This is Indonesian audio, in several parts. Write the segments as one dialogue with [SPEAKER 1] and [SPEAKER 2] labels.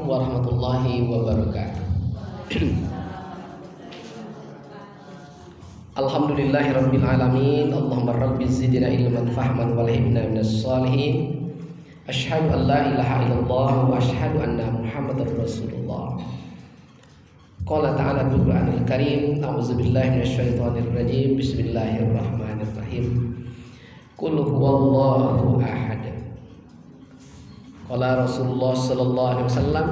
[SPEAKER 1] Assalamualaikum warahmatullahi wabarakatuh. Alhamdulillahirabbil alamin. Allahumma rabbi zidna ilman fahman walhibna minas shalihin. Asyhadu an la ilaha illallah wa asyhadu anna Muhammadar Rasulullah. Qala ta'ala fil Qur'anil Karim, a'udzu billahi minasyaitonir rajim. Bismillahirrahmanirrahim. Qul huwallahu ahad. Qala Rasulullah sallallahu alaihi wasallam,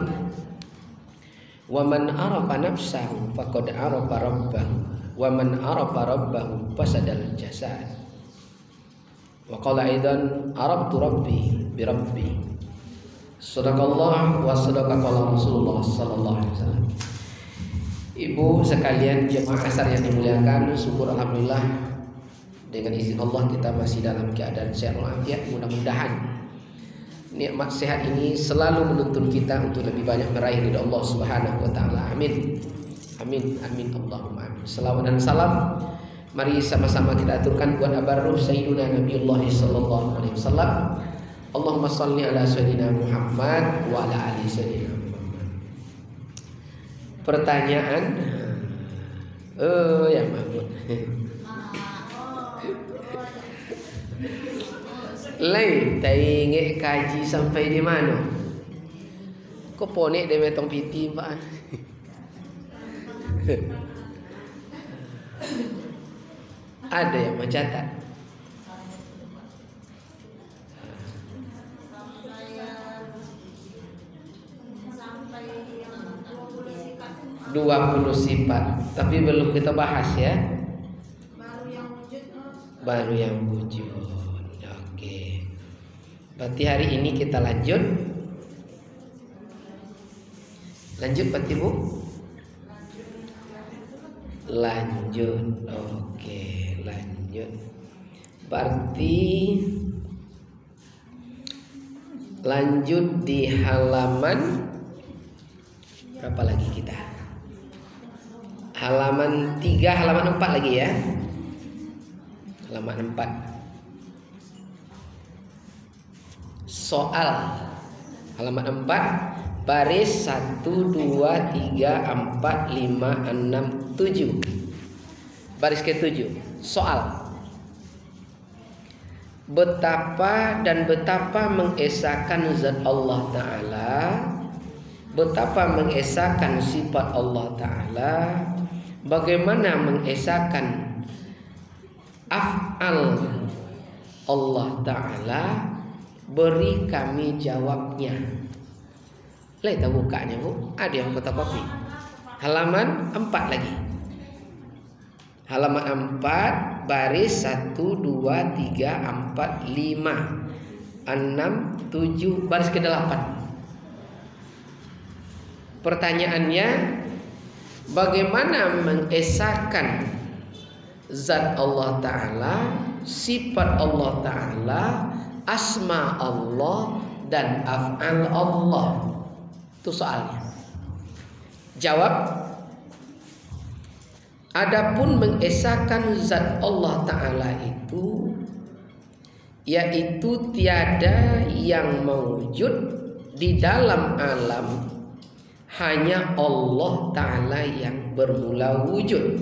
[SPEAKER 1] wa man arafa nafsahu faqad arafa rabbahu, wa man arafa rabbahu fasadal jasad. Wa qala aidan arabtu rabbi bi rabbi. Sadaqallah wa sadaqa qala Rasulullah sallallahu alaihi wasallam. Ibu sekalian jemaah asar yang dimuliakan, syukur alhamdulillah dengan izin Allah kita masih dalam keadaan sehat walafiat. Mudah-mudahan nikmat sehat ini selalu menuntun kita untuk lebih banyak meraih ridha Allah Subhanahu wa taala. Amin. Amin amin Allahumma amin. Selawat dan salam mari sama-sama kita aturkan buat abarruh Sayyiduna Nabiullah sallallahu alaihi wasallam. Allahumma shalli ala sayyidina Muhammad wa ala ali sayyidina Muhammad. Pertanyaan ya Mahmud. Lain tainge kaji sampai di mana? Kok ponek dia metong piti Pak? Ada yang mencatat. Sampai 20 sifat, tapi belum kita bahas ya. Baru yang wujud. Oke. Berarti hari ini kita lanjut. Lanjut Pak Ibu? Lanjut. Oke, lanjut. Berarti lanjut di halaman berapa lagi kita? Halaman 3, halaman 4 lagi ya. Halaman 4. Soal halaman 4 baris 1 2 3 4 5 6 7. Baris ke-7. Soal. Betapa mengesahkan zat Allah Ta'ala, betapa mengesahkan sifat Allah Ta'ala, bagaimana mengesahkan af'al Allah Ta'ala, beri kami jawabnya. Lihat bukanya Bu, ada yang fotokopi. Halaman 4 lagi. Halaman 4 baris 1 2 3 4 5 6 7 baris ke-8. Pertanyaannya, bagaimana mengesahkan zat Allah Ta'ala, sifat Allah Ta'ala, asma Allah dan af'al Allah? Itu soalnya. Jawab, adapun mengesahkan zat Allah Ta'ala itu, yaitu tiada yang mewujud di dalam alam, hanya Allah Ta'ala yang bermula wujud.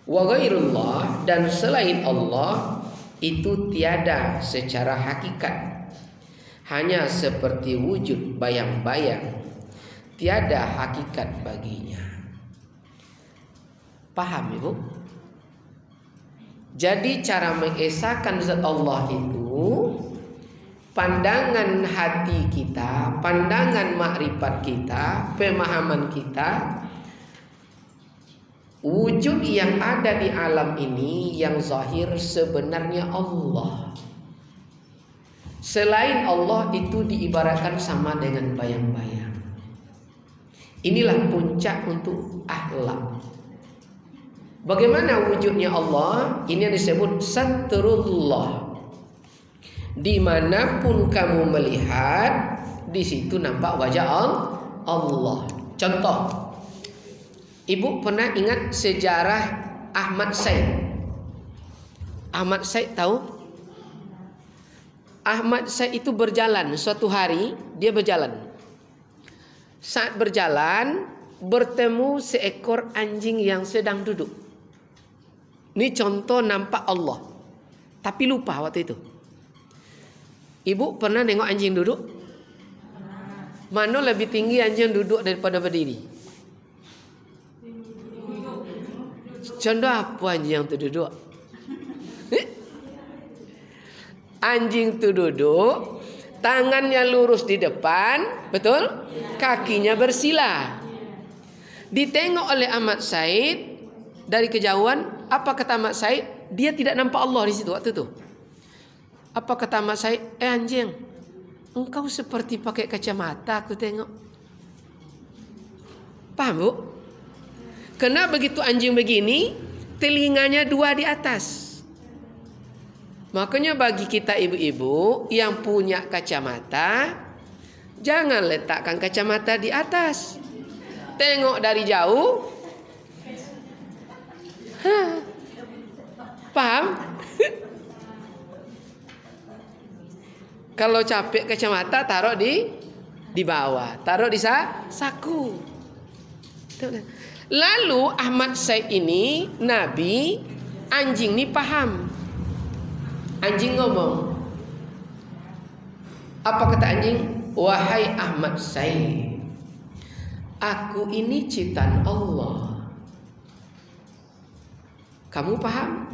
[SPEAKER 1] Wa ghairullah, dan selain Allah itu tiada secara hakikat, hanya seperti wujud bayang-bayang, tiada hakikat baginya. Paham Ibu? Jadi cara mengesahkan zat Allah itu, pandangan hati kita, pandangan makrifat kita, pemahaman kita, wujud yang ada di alam ini yang zahir sebenarnya Allah. Selain Allah itu diibaratkan sama dengan bayang-bayang. Inilah puncak untuk akhlak. Bagaimana wujudnya Allah? Ini yang disebut satrullah. Dimanapun kamu melihat, di situ nampak wajah Allah. Contoh, Ibu pernah ingat sejarah Ahmad Said? Ahmad Said tahu? Ahmad Said itu berjalan, suatu hari dia berjalan. saat berjalan bertemu seekor anjing yang sedang duduk. Ini contoh nampak Allah, tapi lupa waktu itu. Ibu pernah nengok anjing duduk? Mana lebih tinggi anjing duduk daripada berdiri? Contoh apa anjing yang tu duduk? Anjing tu duduk, tangannya lurus di depan, betul? Kakinya bersila. Ditengok oleh Ahmad Said dari kejauhan. Apa kata Ahmad Said? Dia tidak nampak Allah di situ waktu itu. Apa kata Ahmad Said? Anjing, engkau seperti pakai kacamata, aku tengok. Paham, Bu? Karena begitu anjing begini, telinganya dua di atas. Makanya bagi kita ibu-ibu yang punya kacamata, jangan letakkan kacamata di atas. Tengok dari jauh. Paham? Kalau capek kacamata taruh di bawah, taruh di saku. Lalu Ahmad Said ini Nabi, anjing ini paham. Anjing ngomong. Apa kata anjing? Wahai Ahmad Said, aku ini ciptaan Allah. Kamu paham?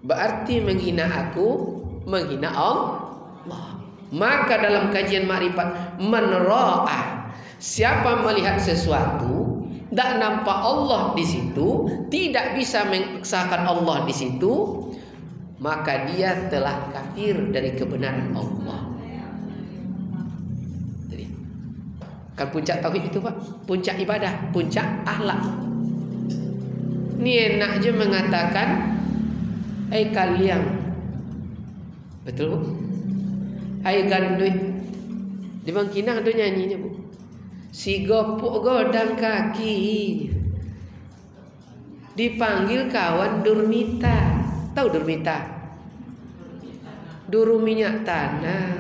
[SPEAKER 1] Berarti menghina aku, menghina Allah. Maka dalam kajian Ma'rifat, man ra'ah, siapa melihat sesuatu tak nampak Allah di situ, tidak bisa mengesahkan Allah di situ, maka dia telah kafir dari kebenaran Allah. Jadi, kan puncak tauhid itu, Pak, puncak ibadah, puncak akhlak. Ini enak aja mengatakan, kalian, betul, Bu? Ganduit. Di Bangkinang ada nyanyinya, Bu. Si gopuk godang kaki, dipanggil kawan Durmita. Tahu Durmita? Duru minyak tanah.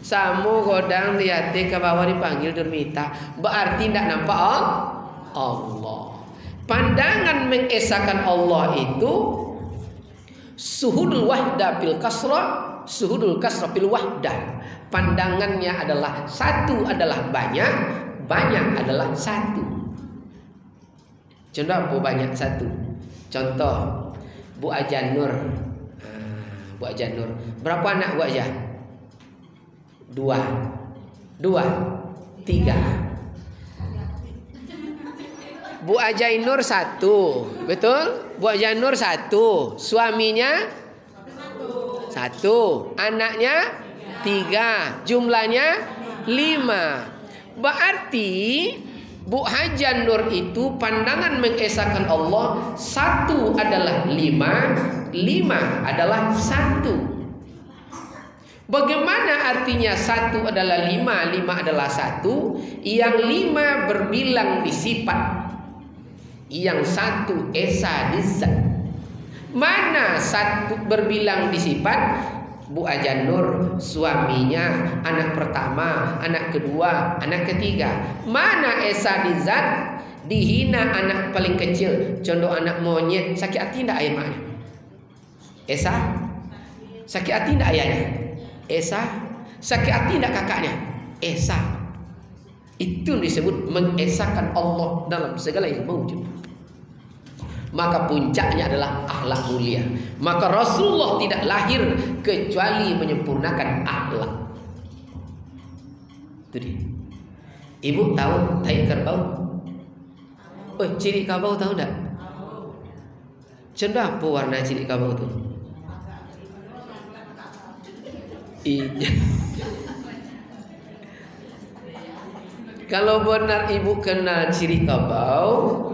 [SPEAKER 1] Samo godang lihat ke bawah dipanggil Durmita. Berarti tidak nampak Allah. Pandangan mengesahkan Allah itu suhudul wahda bil kasrah, suhudul kasrah bil wahda. Pandangannya adalah satu adalah banyak, banyak adalah satu. Contoh apa banyak satu? Contoh Bu Aja Nur. Bu Aja Nur. Berapa anak Bu Aja? 2, 3. Bu Aja Nur 1, betul? Bu Aja Nur 1, suaminya 1, anaknya 3, jumlahnya 5. Berarti Bu Haja Nur itu pandangan mengesahkan Allah, 1 adalah 5, 5 adalah 1. Bagaimana artinya 1 adalah 5, 5 adalah 1? Yang 5 berbilang di sifat, yang 1 esa di zat. Mana 1 berbilang di sifat? Bu Aja Nur, suaminya, anak pertama, anak kedua, anak ketiga. Mana esa di zat? Dihina anak paling kecil. Contoh anak monyet, sakit hati tidak ayah maknya? Esa? Sakit hati tidak ayahnya? Esa? Sakit hati tidak kakaknya? Esa. Itu disebut mengesahkan Allah dalam segala yang mewujud. Maka puncaknya adalah akhlak mulia. Maka Rasulullah tidak lahir kecuali menyempurnakan akhlak. Itu dia. Ibu tahu tai kerbau? Oh, ciri kerbau tahu tak? Contoh apa warna ciri kerbau itu? Kalau benar ibu kenal ciri kerbau,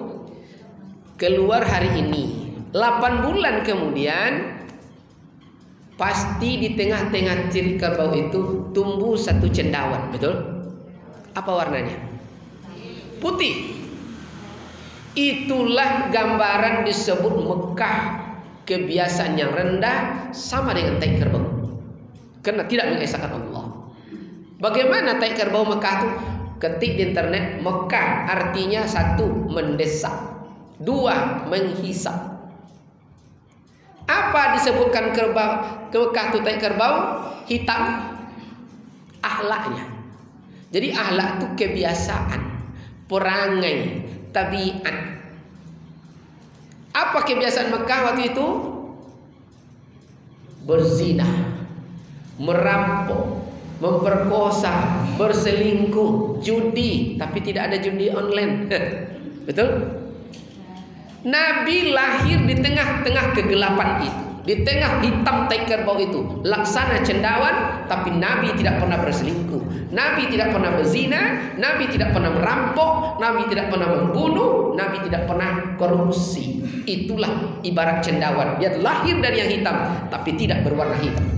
[SPEAKER 1] keluar hari ini, 8 bulan kemudian pasti di tengah-tengah ciri kerbau itu tumbuh satu cendawan, betul? Apa warnanya? Putih. Itulah gambaran disebut Mekah, kebiasaan yang rendah sama dengan tai kerbau, karena tidak mengesahkan Allah. Bagaimana tai kerbau Mekah itu? ketik di internet Mekah, artinya satu, mendesak, dua, menghisap. Apa disebutkan kerbau ke Mekah itu tai kerbau hitam? Akhlaknya. Jadi akhlak itu kebiasaan, perangai, tabiat. Apa kebiasaan Mekah waktu itu? Berzina, merampok, memperkosa, berselingkuh, judi, tapi tidak ada judi online. Betul? Nabi lahir di tengah-tengah kegelapan itu, di tengah hitam tai kerbau itu, laksana cendawan, tapi Nabi tidak pernah berselingkuh, Nabi tidak pernah berzina, Nabi tidak pernah merampok, Nabi tidak pernah membunuh, Nabi tidak pernah korupsi. Itulah ibarat cendawan. Dia lahir dari yang hitam, tapi tidak berwarna hitam.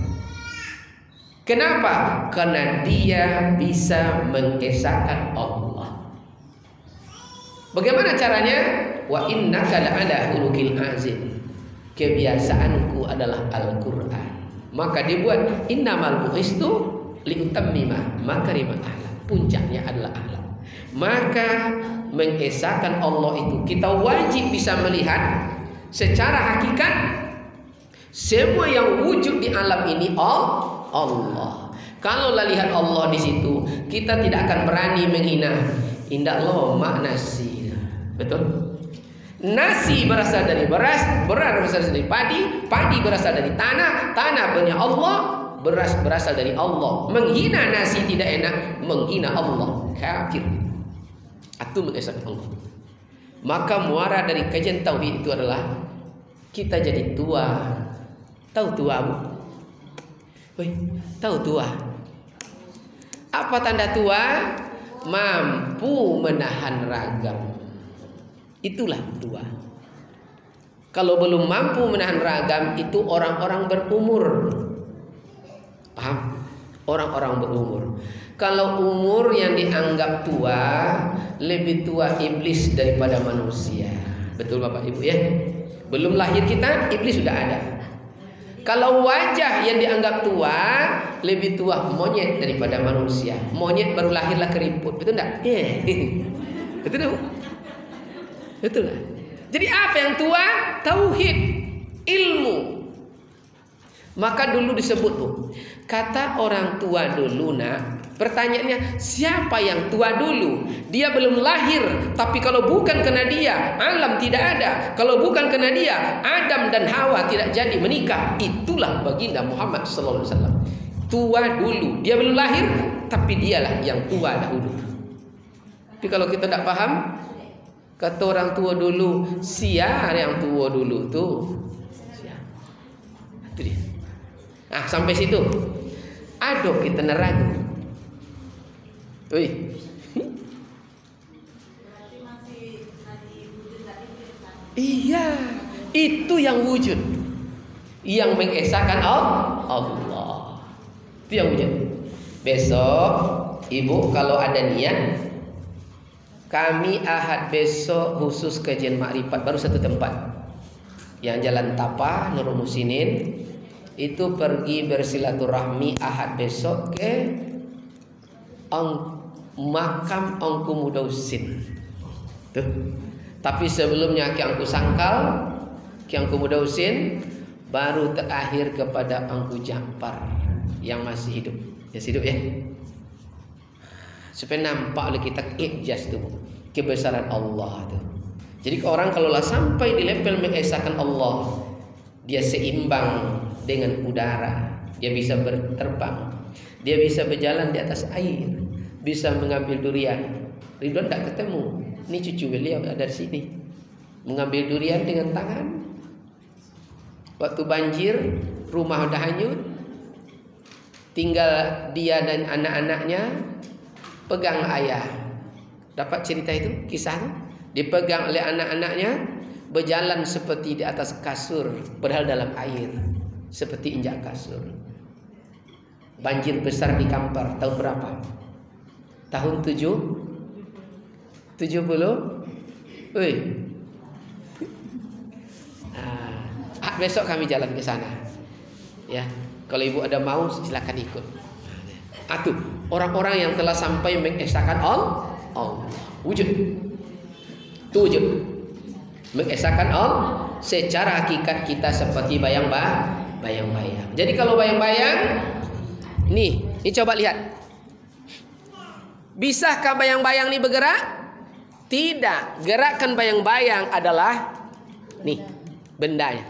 [SPEAKER 1] Kenapa? Karena dia bisa mengesahkan Allah. Bagaimana caranya? Wa innaka la'ala khuluqil azim. Kebiasaanku adalah Al-Quran. Maka dibuat innamal bu'istu liutammima makarimah akhlak. Puncaknya adalah akhlak. Maka mengesahkan Allah itu kita wajib bisa melihat secara hakikat semua yang wujud di alam ini Allah. Kalau lihat Allah di situ, kita tidak akan berani menghina. Indah lomak nasi. Betul? Nasi berasal dari beras, beras berasal dari padi, padi berasal dari tanah, tanah punya Allah, beras berasal dari Allah. Menghina nasi tidak enak, menghina Allah kafir. Itu mengesahkan Allah. Maka muara dari kajian tauhid itu adalah kita jadi tua. Tahu tua, Bu? Woi, tahu tua? Apa tanda tua? Mampu menahan ragam. Itulah tua. Kalau belum mampu menahan ragam, itu orang-orang berumur. Paham? Orang-orang berumur. Kalau umur yang dianggap tua, lebih tua iblis daripada manusia. Betul Bapak Ibu ya? Belum lahir kita, iblis sudah ada. Kalau wajah yang dianggap tua, lebih tua monyet daripada manusia. Monyet baru lahirlah keriput. Betul enggak? Yeah. Betul enggak? Betul lah. Jadi apa yang tua? Tauhid, ilmu. Maka dulu disebut, Bu, kata orang tua dulu, nak. Pertanyaannya, siapa yang tua dulu? Dia belum lahir, tapi kalau bukan karena dia, alam tidak ada. Kalau bukan karena dia, Adam dan Hawa tidak jadi menikah. Itulah baginda Muhammad sallallahu alaihi wasallam. Tua dulu. Dia belum lahir, tapi dialah yang tua dahulu. Tapi kalau kita tidak paham, kata orang tua dulu, siapa yang tua dulu tuh? Itu dia. Nah, sampai situ. Aduh, kita neragu. Wih. Iya, itu yang wujud. Yang mengesahkan Allah. Itu yang wujud. Besok, Ibu kalau ada niat, kami Ahad besok khusus kajian makrifat, baru satu tempat. Yang Jalan Tapa, Nurul Musinin. Itu pergi bersilaturahmi Ahad besok ke makam Ongku Mudausin. Tuh. Tapi sebelumnya Ki Angku Sangkal, Ki Angku Mudausin, baru terakhir kepada Angku Ja'far yang masih hidup. Masih hidup ya. Supaya nampak oleh kita ijaz tuh, kebesaran Allah tuh. Jadi orang kalau sampai di level mengesahkan Allah, dia seimbang dengan udara, dia bisa berterbang, dia bisa berjalan di atas air, bisa mengambil durian. Ridwan tidak ketemu, ini cucu beliau ada di sini, mengambil durian dengan tangan. Waktu banjir, rumah udah hanyut, tinggal dia dan anak-anaknya. Pegang ayah. Dapat cerita itu, kisah itu? Dipegang oleh anak-anaknya, berjalan seperti di atas kasur, padahal dalam air, seperti injak kasur. Banjir besar di Kampar, tahun berapa? Tahun 70? Wih. Besok kami jalan ke sana. Ya, kalau ibu ada mau silakan ikut. Atuh, orang-orang yang telah sampai mengesahkan Allah. Wujud. Itu wujud. Mengesahkan Allah secara hakikat kita seperti bayang-bayang. Jadi kalau bayang-bayang, ini coba lihat. Bisakah bayang-bayang ini bergerak? Tidak. Gerakan bayang-bayang adalah nih bendanya.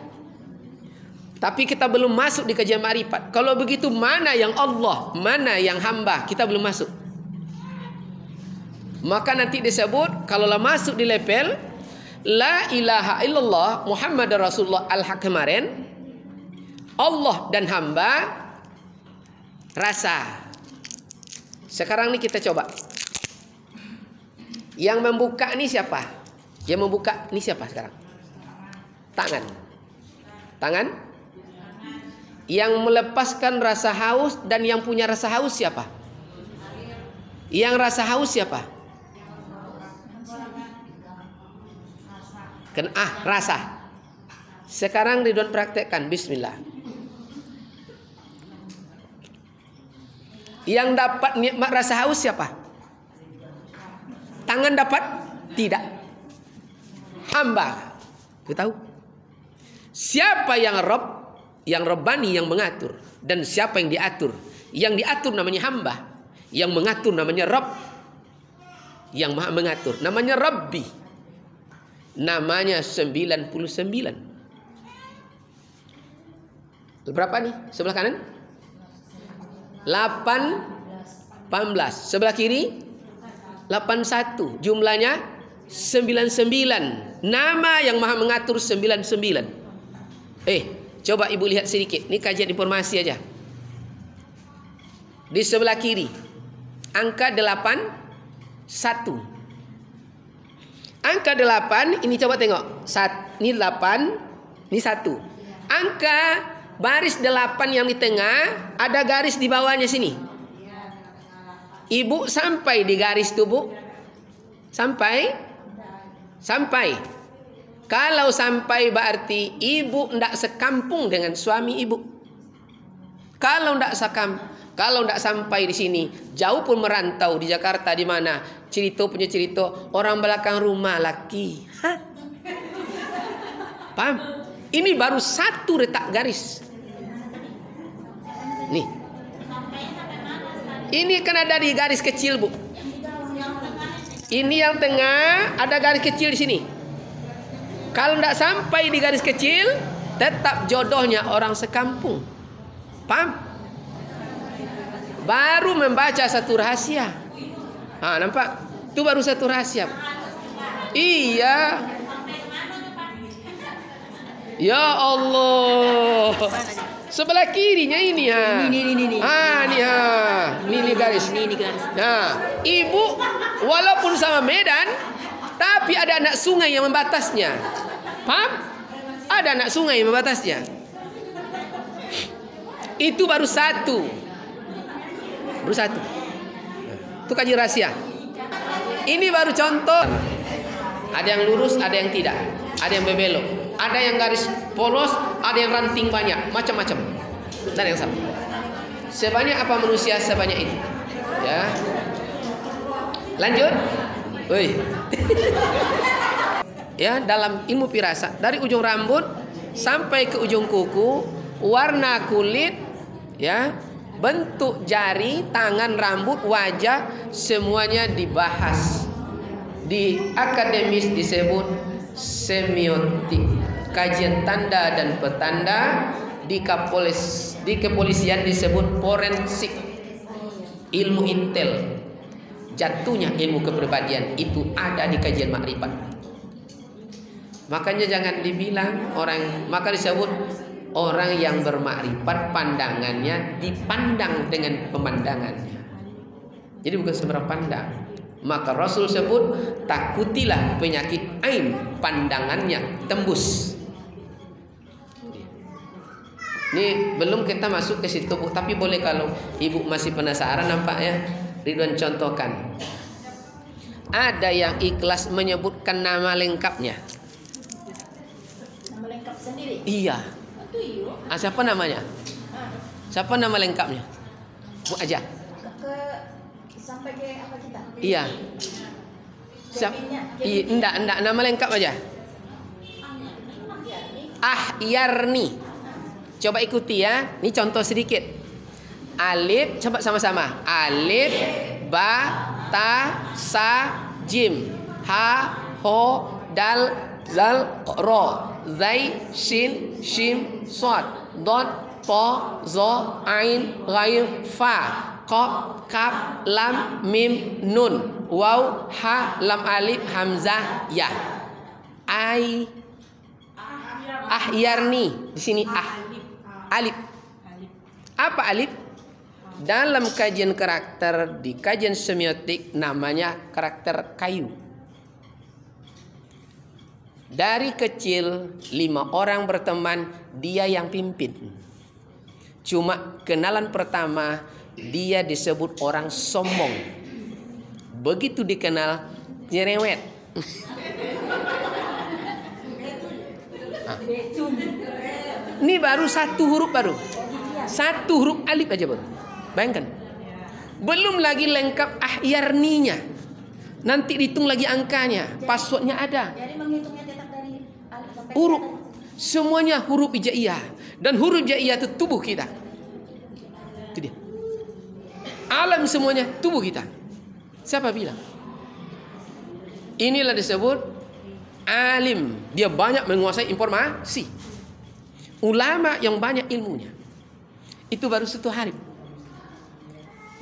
[SPEAKER 1] Tapi kita belum masuk di kajian ma'rifat. Kalau begitu mana yang Allah, mana yang hamba, kita belum masuk. Maka nanti disebut kalau masuk di level La ilaha illallah Muhammad Rasulullah al-haq kemarin, Allah dan hamba rasa. Sekarang nih kita coba. Yang membuka ini siapa? Yang membuka ini siapa sekarang? Tangan. Yang melepaskan rasa haus dan yang punya rasa haus siapa? Yang rasa haus siapa? Rasa. Sekarang Ridwan praktekkan. Bismillah. Yang dapat nikmat rasa haus siapa? Tangan dapat? Tidak. Hamba. Kita tahu. Siapa yang Rob? Yang Rabbani, yang mengatur. Dan siapa yang diatur? Yang diatur namanya hamba. Yang mengatur namanya Rob. Yang maha mengatur namanya Rabbi. Namanya 99. Berapa nih? Sebelah kanan? 18. Sebelah kiri? 81. Jumlahnya 99. Nama yang maha mengatur 99. Coba ibu lihat sedikit. Ini kajian informasi aja. Di sebelah kiri angka 81. Angka 8 ini coba tengok. Ini 8, ini 1. Angka baris 8 yang di tengah, ada garis di bawahnya sini. Ibu sampai di garis itu, Bu. Sampai. Kalau sampai berarti ibu tidak sekampung dengan suami ibu. Kalau tidak sampai di sini, jauh pun merantau di Jakarta di mana punya cerita orang belakang rumah laki. Paham? Ini baru satu retak garis. Nih. Ini kan ada di garis kecil, Bu. Ini yang tengah ada garis kecil di sini. Kalau tidak sampai di garis kecil, tetap jodohnya orang sekampung. Paham? Baru membaca satu rahasia. Nampak? Itu baru satu rahasia. Iya. Ya Allah. Sebelah kirinya ini ya. Ini garis. Ibu walaupun sama Medan, tapi ada anak sungai yang membatasnya. Paham? Ada anak sungai yang membatasnya. Itu baru satu. Itu kajian rahasia. Ini baru contoh. Ada yang lurus, ada yang tidak. Ada yang berbelok. Ada yang garis polos, ada yang ranting banyak. Macam-macam. Dan yang sama. Sebanyak apa manusia, sebanyak itu. Ya. Lanjut. Ya, dalam ilmu firasat, dari ujung rambut sampai ke ujung kuku, warna kulit, ya, bentuk jari, tangan, rambut, wajah, semuanya dibahas. Di akademis disebut semiotik, kajian tanda dan petanda. Di kepolisian disebut forensik, ilmu intel. Jatuhnya ilmu kepribadian itu ada di kajian makrifat. Makanya jangan dibilang orang, maka disebut orang yang bermakrifat pandangannya dipandang dengan pemandangannya. Jadi bukan seberapa pandang. Maka Rasul sebut takutilah penyakit ain, pandangannya tembus. Ini belum kita masuk ke situ, Bu. Tapi boleh kalau ibu masih penasaran, nampaknya Ridwan contohkan. Ada yang ikhlas menyebutkan nama lengkapnya.
[SPEAKER 2] Nama lengkap sendiri?
[SPEAKER 1] Iya. Siapa namanya? Siapa nama lengkapnya? Bu aja.
[SPEAKER 2] sampai ke apa kita?
[SPEAKER 1] Iya. Enggak, nama lengkap aja. Ahyarni. Coba ikuti ya. Ini contoh sedikit. Alif, coba sama-sama. Alif, ba, ta, sa, jim. Ha, ho, dal, zal, ro. Zai, shin, shim, sod. Dot, to, zo, ain, ghain, fa. Qaf, kaf, lam, mim, nun. Waw, ha, lam alif, hamzah, ya. Ahyarni. Di sini alif. Apa alif? Dalam kajian karakter di kajian semiotik namanya karakter kayu. Dari kecil 5 orang berteman, dia yang pimpin. Cuma kenalan pertama dia disebut orang sombong. Begitu dikenal nyerewet. Ini baru 1 huruf baru. 1 huruf alif aja baru. Bayangkan. Belum lagi lengkap ahyarninya. Nanti dihitung lagi angkanya. Passwordnya ada.
[SPEAKER 2] Jadi menghitungnya tetap dari alif sampai
[SPEAKER 1] Huruf. Semuanya huruf hijaiyah. Dan huruf hijaiyah itu tubuh kita. Itu dia. Alam semuanya tubuh kita. Siapa bilang? Inilah disebut alim. Dia banyak menguasai informasi. Ulama yang banyak ilmunya. Itu baru 1 harif.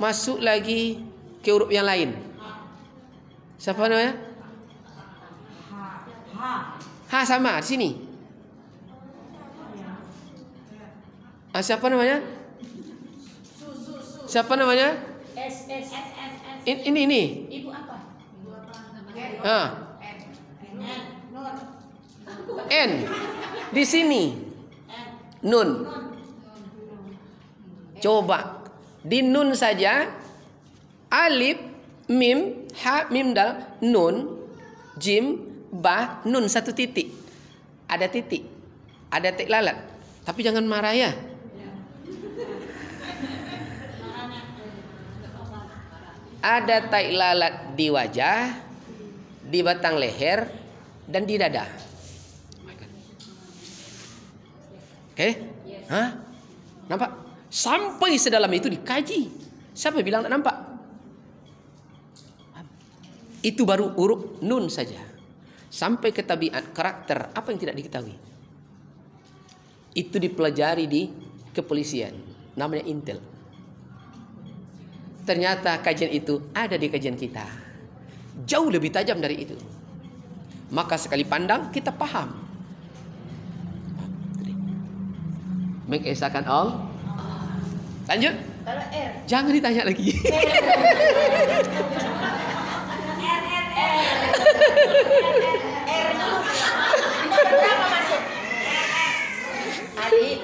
[SPEAKER 1] Masuk lagi ke huruf yang lain. Siapa namanya? Ha sama di sini. Siapa namanya? Siapa namanya?
[SPEAKER 2] S.
[SPEAKER 1] Ini.
[SPEAKER 2] Ibu apa?
[SPEAKER 1] N. Di sini. Nun. Coba di nun saja. Alif, mim, ha, mim, dal, nun, jim, ba, nun 1 titik. Ada titik. Ada titik lalat. Tapi jangan marah ya. Ada tai lalat di wajah, di batang leher, dan di dada. Oke? Hah? Nampak? Sampai sedalam itu dikaji. Siapa bilang tak nampak? Itu baru huruf nun saja. Sampai ke tabiat, karakter, apa yang tidak diketahui. Itu dipelajari di kepolisian. Namanya intel. Ternyata kajian itu ada di kajian kita. Jauh lebih tajam dari itu. Maka sekali pandang kita paham. Mengesahkan Allah. Lanjut.
[SPEAKER 2] Kalau R.
[SPEAKER 1] Jangan ditanya lagi.
[SPEAKER 2] R dulu. Berapa masuk? Alif.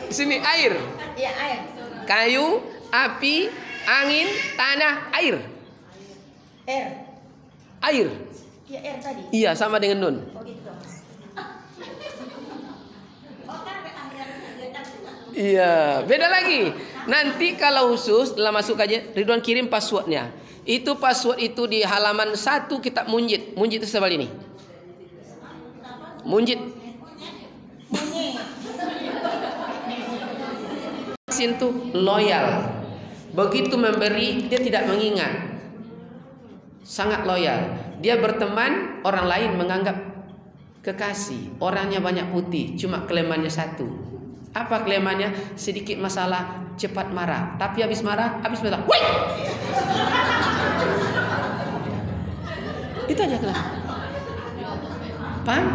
[SPEAKER 1] Sini air.
[SPEAKER 2] Iya, air.
[SPEAKER 1] Kayu, api, angin, tanah, air.
[SPEAKER 2] R.
[SPEAKER 1] Air.
[SPEAKER 2] Iya, R tadi.
[SPEAKER 1] Iya, sama dengan nun.
[SPEAKER 2] Oh gitu.
[SPEAKER 1] Iya, beda lagi. Nanti kalau khusus dalam masuk aja, Ridwan kirim passwordnya. Itu password itu di halaman 1 kitab Munjid. Munjid itu sebal ini. Munjid. Itu loyal. Begitu memberi dia tidak mengingat. Sangat loyal. Dia berteman, orang lain menganggap kekasih. Orangnya banyak putih, cuma kelemahannya 1. Apa kelemahannya? Sedikit masalah cepat marah. Tapi habis marah, woi! Itu aja kelemahan. Paham?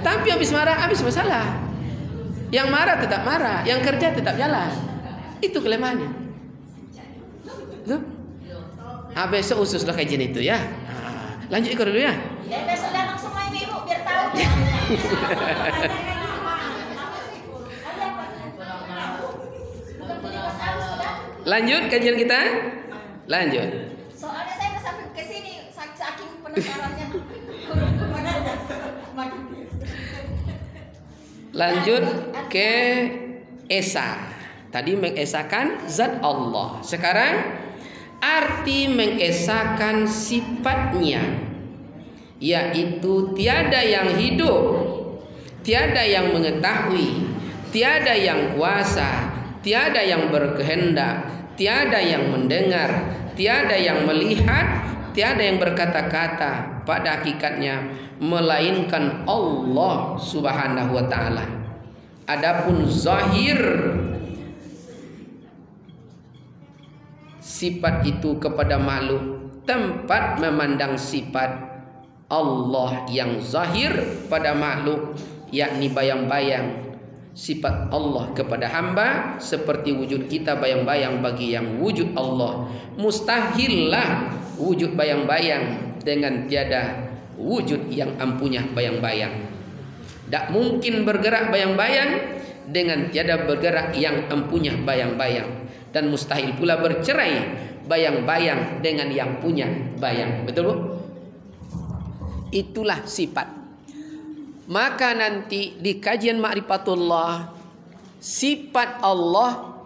[SPEAKER 1] Tapi habis marah, habis masalah. Yang marah tetap marah, yang kerja tetap jalan. Itu kelemahannya. Tuh. Besok ususlah kajian itu ya. Lanjut ikut dulu ya.
[SPEAKER 2] Besok datang semua ibu biar tahu.
[SPEAKER 1] Lanjut kajian kita. Lanjut.
[SPEAKER 2] Soalnya saya sampai ke sini saking penasarannya.
[SPEAKER 1] Lanjut ke esa. Tadi mengesahkan zat Allah. Sekarang arti mengesahkan sifatnya, yaitu tiada yang hidup, tiada yang mengetahui, tiada yang kuasa, tiada yang berkehendak, tiada yang mendengar, tiada yang melihat, tiada yang berkata-kata pada hakikatnya melainkan Allah Subhanahu wa taala. Adapun zahir sifat itu kepada makhluk, tempat memandang sifat Allah yang zahir pada makhluk, yakni bayang-bayang sifat Allah kepada hamba seperti wujud kita bayang-bayang bagi yang wujud Allah. Mustahillah wujud bayang-bayang dengan tiada wujud yang ampunya bayang-bayang. Tak mungkin bergerak bayang-bayang dengan tiada bergerak yang empunya bayang-bayang. Dan mustahil pula bercerai bayang-bayang dengan yang punya bayang. Betul bu? Itulah sifat. Maka nanti di kajian Ma'rifatullah, sifat Allah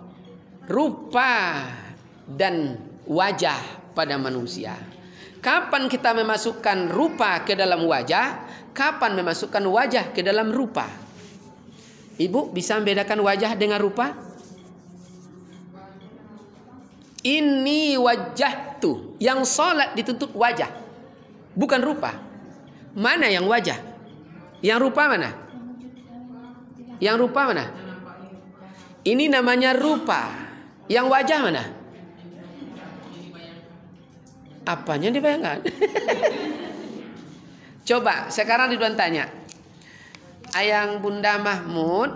[SPEAKER 1] rupa dan wajah pada manusia. Kapan kita memasukkan rupa ke dalam wajah? Kapan memasukkan wajah ke dalam rupa? Ibu bisa membedakan wajah dengan rupa? Ini wajah tuh, yang sholat dituntut wajah, bukan rupa. Mana yang wajah? Yang rupa mana? Yang rupa mana? Ini namanya rupa. Yang wajah mana? Apanya dibayangkan? Coba sekarang Ridwan tanya, ayang Bunda Mahmud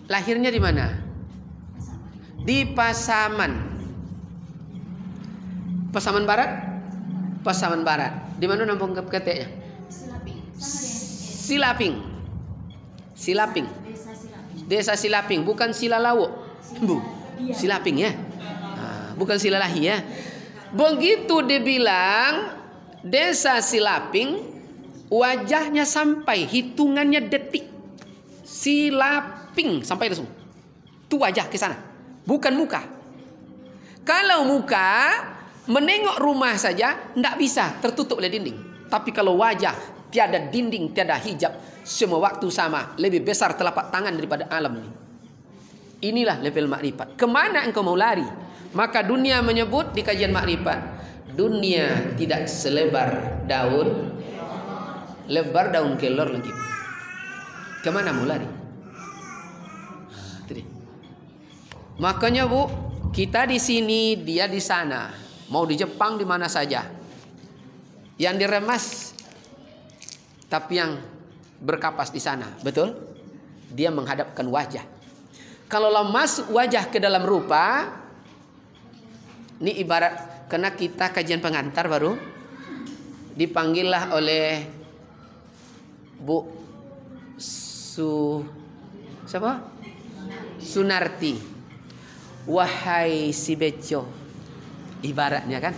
[SPEAKER 1] lahirnya di mana? Di Pasaman. Pasaman Barat? Pasaman Barat. Di mana nampung keteknya? Silaping. Silaping. Desa Silaping, bukan Silalawo. Bu, Silaping ya. Nah, bukan Silalahi ya. Begitu dibilang Desa Silaping, wajahnya sampai hitungannya detik. Silaping sampai langsung. Itu wajah ke sana, bukan muka. Kalau muka menengok rumah saja tidak bisa, tertutup oleh dinding. Tapi kalau wajah tiada dinding, tiada hijab, semua waktu sama, lebih besar telapak tangan daripada alam ini. Inilah level makrifat. Kemana engkau mau lari? Maka dunia menyebut di kajian makrifat, dunia tidak selebar daun, lebar daun kelor lagi. Kemana mau lari? Makanya bu, kita di sini, dia di sana. Mau di Jepang di mana saja. Yang diremas tapi yang berkapas di sana, betul? Dia menghadapkan wajah. Kalau masuk wajah ke dalam rupa, ini ibarat karena kita kajian pengantar baru, dipanggillah oleh Bu siapa? Sunarti. Wahai si Bejo. Ibaratnya kan?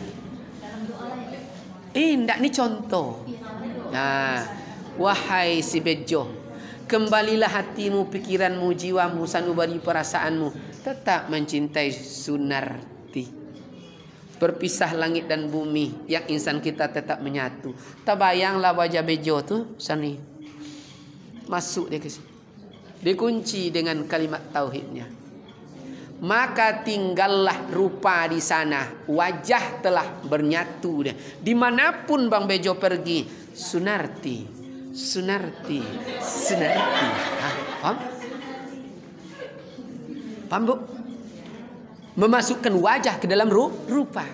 [SPEAKER 1] Enggak, ini contoh. Nah, wahai si Bejo, kembalilah hatimu, pikiranmu, jiwamu, sanubari perasaanmu, tetap mencintai Sunarti. Berpisah langit dan bumi, yang insan kita tetap menyatu. Terbayanglah wajah Bejo tuh, sani. Masuk dia ke sini. Dikunci dengan kalimat tauhidnya. Maka tinggallah rupa di sana, wajah telah bernyatu. Dimanapun Bang Bejo pergi, Sunarti, Sunarti, Sunarti. Paham? Paham bu? Memasukkan wajah ke dalam rupa.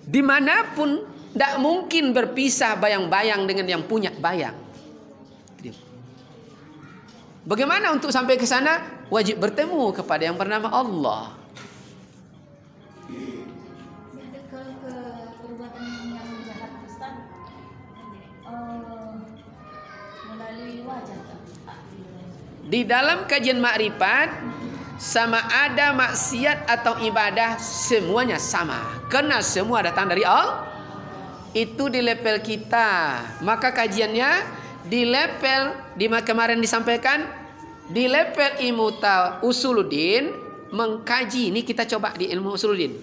[SPEAKER 1] Dimanapun tidak mungkin berpisah bayang-bayang dengan yang punya bayang. Bagaimana untuk sampai ke sana? Wajib bertemu kepada yang bernama Allah.
[SPEAKER 2] Perbuatan yang jahat Ustaz melalui wajah.
[SPEAKER 1] Di dalam kajian makrifat, sama ada maksiat atau ibadah, semuanya sama. Karena semua datang dari Allah. Itu di level kita. Maka kajiannya di level kemarin disampaikan, di level ilmu usuluddin mengkaji, ini kita coba di ilmu usuluddin.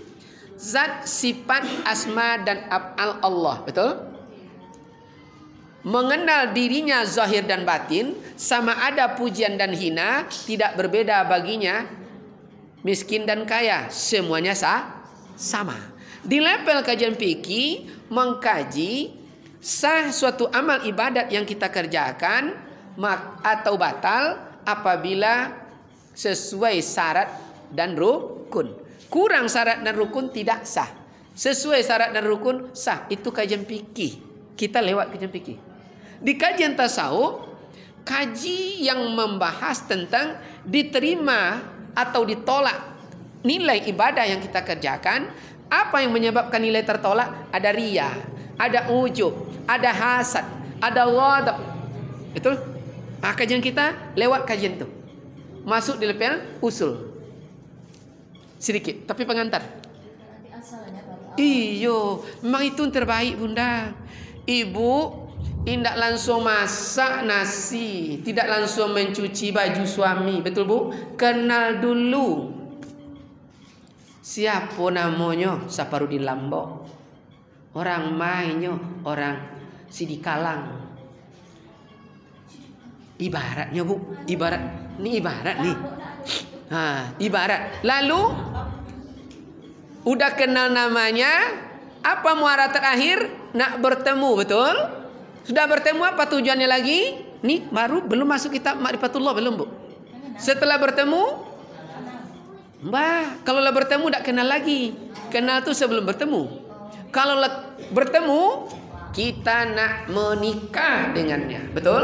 [SPEAKER 1] Zat, sifat, asma dan af'al Allah, betul? Mengenal dirinya zahir dan batin, sama ada pujian dan hina, tidak berbeda baginya miskin dan kaya, semuanya sama. Di level kajian fikih, mengkaji sah suatu amal ibadat yang kita kerjakan atau batal apabila sesuai syarat dan rukun. Kurang syarat dan rukun tidak sah. Sesuai syarat dan rukun sah. Itu kajian fikih. Kita lewat kajian fikih. Di kajian tasawuf, kaji yang membahas tentang diterima atau ditolak nilai ibadah yang kita kerjakan. Apa yang menyebabkan nilai tertolak? Ada riya, ada ujub, ada hasad, ada ghadab. Betul? Nah, kajian kita lewat kajian itu. Masuk di level usul. Sedikit, tapi pengantar. Iyo, memang itu yang terbaik, Bunda. Ibu tidak langsung masak nasi, tidak langsung mencuci baju suami, betul Bu? Kenal dulu. Siapa namanya? Saparudin Lombok. Orang mainnya orang Sidikalang. Ibaratnya Bu, ini ibarat nih. Ibarat. Lalu udah kenal namanya, apa muara terakhir? Nak bertemu, betul? Sudah bertemu, apa tujuannya lagi? Nih baru belum masuk kitab Ma'rifatullah, belum Bu? Setelah bertemu, kalau lah bertemu tak kenal lagi. Kenal tuh sebelum bertemu. Kalau bertemu, kita nak menikah dengannya, betul?